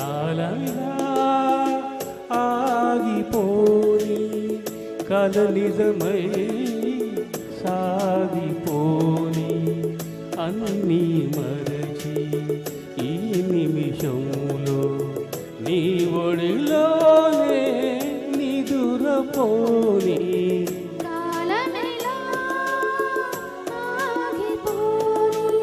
కాలమిలా ఆగిపోని కల నిజమై సాగిపోని అన్నీ మరచి ఈ నిమిషంలో నీ ఒడిలోనే నిదురపోని కాలమిలా ఆగిపోని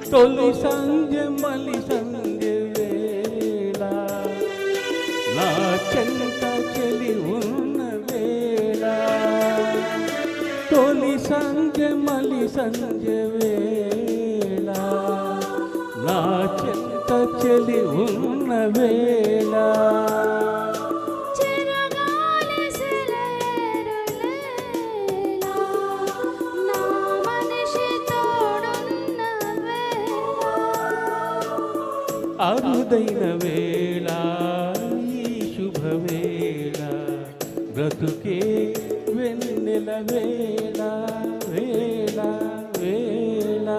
తొలి సంధ్య మలి సంధ్య వేళ నా చెంత చెలి ఉన్న వేళ తొలి సంధ్య మలి సంధ్య వేళ నా చెంత చెలి ఉన్న వేళ అరుదైన వేళ ఈ శుభవేళ బ్రతుకే వెన్నెల వేళ వేళ వేళ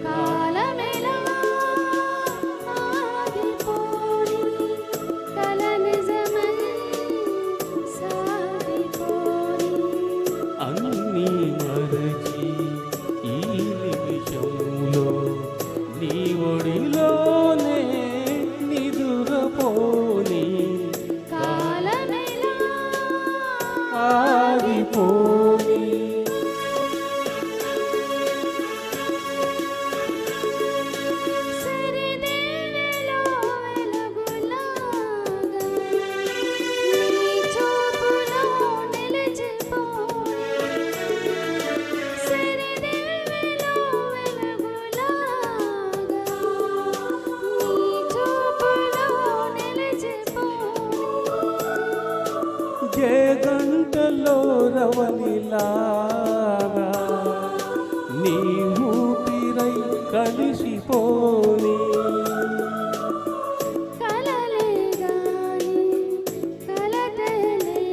కాలమిలా ఆగిపోని కల నిజమై సాగిపోని అన్నీ మరచి ఈ నిమిషంలో నీ ఒడిలోనే నిదురపోని కాలమిలా ఆగిపోని సిరిదెన్నెలో వెలుగులాగా నీ చూపులో నిలిచిపోని సిరిదెన్నెలో వెలుగులాగా నీ చూపులో నిలిచిపోని జే గంటలో రవలిలాగా నీ ఊపిరై కలిసిపోని కలలే గాని కలతలేని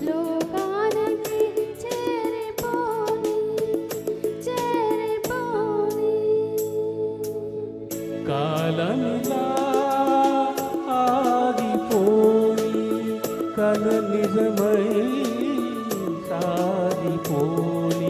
లోకానికి చేరిపోని చేరిపోని కాలమిలా ఆగిపోని కల నిజమై సాగిపోని